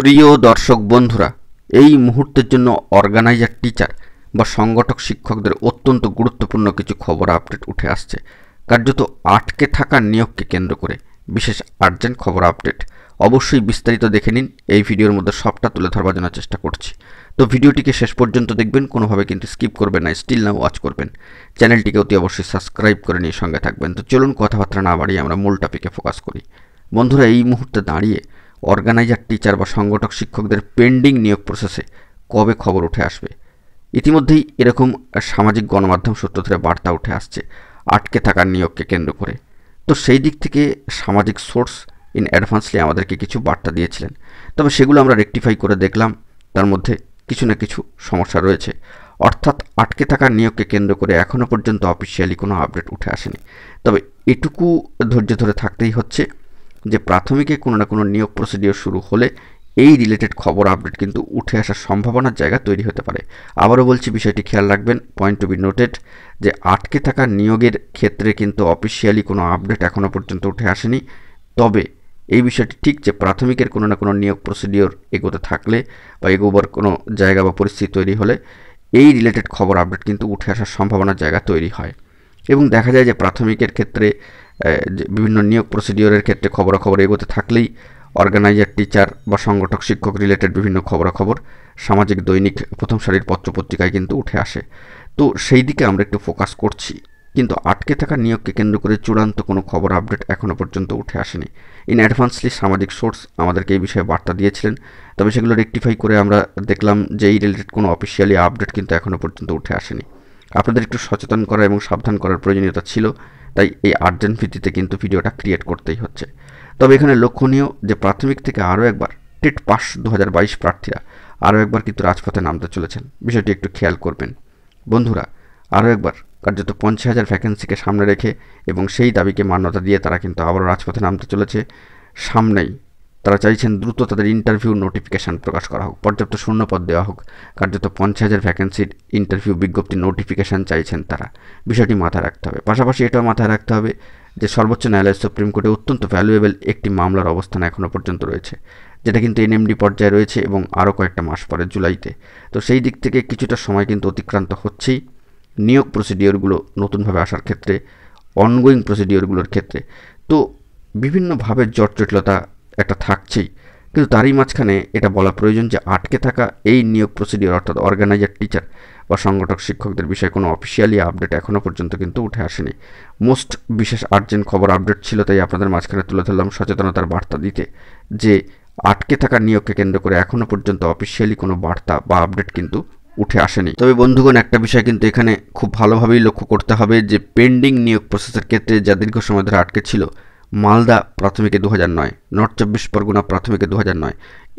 প্রিয় দর্শক বন্ধুরা, এই মুহূর্তের জন্য অর্গানাইজার টিচার বা সংগঠক শিক্ষকদের অত্যন্ত গুরুত্বপূর্ণ কিছু খবর আপডেট উঠে আসছে। কার্যত আটকে থাকা নিয়োগকে কেন্দ্র করে বিশেষ আর্জেন্ট খবর আপডেট। অবশ্যই বিস্তারিত দেখে নিন, এই ভিডিওর মধ্যে সবটা তুলে ধরবার জন্য চেষ্টা করছি। তো ভিডিওটিকে শেষ পর্যন্ত দেখবেন, কোনোভাবে কিন্তু স্কিপ করবেন না, স্টিল না ওয়াচ করবেন। চ্যানেলটিকে অতি অবশ্যই সাবস্ক্রাইব করে নিয়ে সঙ্গে থাকবেন। তো চলুন কথাবার্তা না বাড়িয়ে আমরা মূল টপিকে ফোকাস করি। বন্ধুরা, এই মুহূর্তে দাঁড়িয়ে অর্গানাইজার টিচার বা সংগঠক শিক্ষকদের পেন্ডিং নিয়োগ প্রসেসে কবে খবর উঠে আসবে? ইতিমধ্যেই এরকম সামাজিক গণমাধ্যম সূত্র ধরে বার্তা উঠে আসছে আটকে থাকা নিয়োগকে কেন্দ্র করে। তো সেই দিক থেকে সামাজিক সোর্স ইন অ্যাডভান্সলি আমাদেরকে কিছু বার্তা দিয়েছিলেন, তবে সেগুলো আমরা রেকটিফাই করে দেখলাম তার মধ্যে কিছু না কিছু সমস্যা রয়েছে। অর্থাৎ আটকে থাকা নিয়োগকে কেন্দ্র করে এখনও পর্যন্ত অফিসিয়ালি কোনো আপডেট উঠে আসেনি। তবে এটুকু ধৈর্য ধরে থাকতেই হচ্ছে যে প্রাথমিকে কোনো না কোনো নিয়োগ প্রসিডিওর শুরু হলে এই রিলেটেড খবর আপডেট কিন্তু উঠে আসার সম্ভাবনার জায়গা তৈরি হতে পারে। আবারও বলছি, বিষয়টি খেয়াল রাখবেন, পয়েন্ট টু বি নোটেড, যে আটকে থাকা নিয়োগের ক্ষেত্রে কিন্তু অফিসিয়ালি কোনো আপডেট এখনও পর্যন্ত উঠে আসেনি। তবে এই বিষয়টি ঠিক যে প্রাথমিকের কোনো না কোনো নিয়োগ প্রসিডিওর এগোতে থাকলে বা এগোবার কোনো জায়গা বা পরিস্থিতি তৈরি হলে এই রিলেটেড খবর আপডেট কিন্তু উঠে আসার সম্ভাবনার জায়গা তৈরি হয়। এবং দেখা যায় যে প্রাথমিকের ক্ষেত্রে বিভিন্ন নিয়োগ প্রসিডিওরের ক্ষেত্রে খবরাখবর এগোতে থাকলেই অর্গানাইজার টিচার বা সংগঠক শিক্ষক রিলেটেড বিভিন্ন খবরাখবর সামাজিক দৈনিক প্রথম সারির পত্রপত্রিকায় কিন্তু উঠে আসে। তো সেই দিকে আমরা একটু ফোকাস করছি, কিন্তু আটকে থাকা নিয়োগকে কেন্দ্র করে চূড়ান্ত কোনো খবর আপডেট এখনও পর্যন্ত উঠে আসেনি। ইন অ্যাডভান্সলি সামাজিক সোর্স আমাদেরকে এই বিষয়ে বার্তা দিয়েছিলেন, তবে সেগুলো রেকটিফাই করে আমরা দেখলাম যে এই রিলেটেড কোনো অফিসিয়ালি আপডেট কিন্তু এখনও পর্যন্ত উঠে আসেনি। আপনাদের একটু সচেতন করা এবং সাবধান করার প্রয়োজনীয়তা ছিল, তাই এই আর্জেন্ট ভিত্তিতে কিন্তু ভিডিওটা ক্রিয়েট করতেই হচ্ছে। তবে এখানে লক্ষণীয় যে প্রাথমিক থেকে আরও একবার টেট পাস 2022 প্রার্থীরা আরও একবার কিন্তু রাজপথে নামতে চলেছেন। বিষয়টি একটু খেয়াল করবেন বন্ধুরা। আরও একবার কার্যত 50,000 ভ্যাকেন্সিকে সামনে রেখে এবং সেই দাবিকে মান্যতা দিয়ে তারা কিন্তু আবারও রাজপথে নামতে চলেছে। সামনেই তারা চাইছেন দ্রুত তাদের ইন্টারভিউ নোটিফিকেশান প্রকাশ করা হোক, পর্যাপ্ত শূন্যপদ দেওয়া হোক। কার্যত 50,000 ভ্যাকেন্সির ইন্টারভিউ বিজ্ঞপ্তি নোটিফিকেশান চাইছেন তারা। বিষয়টি মাথায় রাখতে হবে। পাশাপাশি এটাও মাথায় রাখতে হবে যে সর্বোচ্চ ন্যায়ালয় সুপ্রিম কোর্টে অত্যন্ত ভ্যালুয়েবল একটি মামলার অবস্থান এখনও পর্যন্ত রয়েছে, যেটা কিন্তু এনএমডি পর্যায়ে রয়েছে এবং আরও কয়েকটা মাস পরে জুলাইতে। তো সেই দিক থেকে কিছুটা সময় কিন্তু অতিক্রান্ত হচ্ছেই নিয়োগ প্রসিডিওরগুলো নতুনভাবে আসার ক্ষেত্রে, অনগোয়িং প্রসিডিওরগুলোর ক্ষেত্রে। তো বিভিন্নভাবে জটিলতা একটা থাকছেই, কিন্তু তারই মাঝখানে এটা বলা প্রয়োজন যে আটকে থাকা এই নিয়োগ প্রসিডিওর অর্থাৎ অর্গানাইজার টিচার বা সংগঠক শিক্ষকদের বিষয়ে কোনো অফিসিয়ালি আপডেট এখনও পর্যন্ত কিন্তু উঠে আসেনি। মোস্ট বিশেষ আর্জেন্ট খবর আপডেট ছিল, তাই আপনাদের মাঝখানে তুলে ধরলাম সচেতনতার বার্তা দিতে যে আটকে থাকা নিয়োগকে কেন্দ্র করে এখনও পর্যন্ত অফিসিয়ালি কোনো বার্তা বা আপডেট কিন্তু উঠে আসেনি। তবে বন্ধুগণ, একটা বিষয় কিন্তু এখানে খুব ভালোভাবেই লক্ষ্য করতে হবে যে পেন্ডিং নিয়োগ প্রসেসের ক্ষেত্রে যা দীর্ঘ সময় ধরে আটকে ছিল, মালদা প্রাথমিকে 2009, নর্থ 24 পরগনা প্রাথমিকে 2009,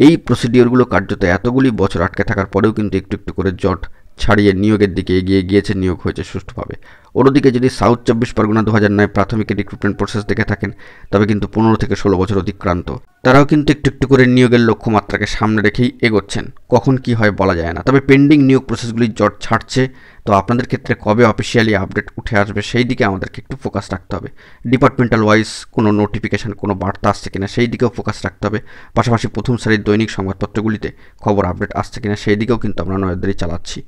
এই প্রসিডিওরগুলো কার্যত এতগুলি বছর আটকে থাকার পরেও কিন্তু একটু একটু করে জট ছাড়িয়ে নিয়োগের দিকে এগিয়ে গিয়েছে, নিয়োগ হয়েছে সুষ্ঠুভাবে। অন্যদিকে যদি সাউথ 24 পরগনা 2009 প্রাথমিকের রিক্রুটমেন্ট প্রসেস দেখে থাকেন, তবে কিন্তু 15 থেকে 16 বছর অতিক্রান্ত। তারাও কিন্তু একটু একটু করে নিয়োগের লক্ষ্যমাত্রাকে সামনে রেখেই এগোচ্ছেন। কখন কি হয় বলা যায় না। তবে পেন্ডিং নিয়োগ প্রসেসগুলি জট ছাড়ছে। তো আপনাদের ক্ষেত্রে কবে অফিসিয়ালি আপডেট উঠে আসবে সেই দিকে আমাদেরকে একটু ফোকাস রাখতে হবে। ডিপার্টমেন্টাল ওয়াইজ কোনো নোটিফিকেশান, কোনো বার্তা আসছে কিনা সেই দিকেও ফোকাস রাখতে হবে। পাশাপাশি প্রথম সারির দৈনিক সংবাদপত্রগুলিতে খবর আপডেট আসছে কিনা সেই দিকেও কিন্তু আমরা নজরদারি চালাচ্ছি।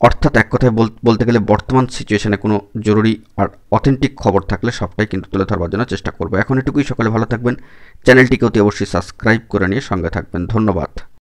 অর্থাৎ এক কথায় বলতে গেলে বর্তমান সিচুয়েশনে কোনো জরুরি আর অথেন্টিক খবর থাকলে সবটাই কিন্তু তুলে ধরবার জন্য চেষ্টা করবো। এখন এটুকুই, সকলে ভালো থাকবেন। চ্যানেলটিকে অতি অবশ্যই সাবস্ক্রাইব করে নিয়ে সঙ্গে থাকবেন। ধন্যবাদ।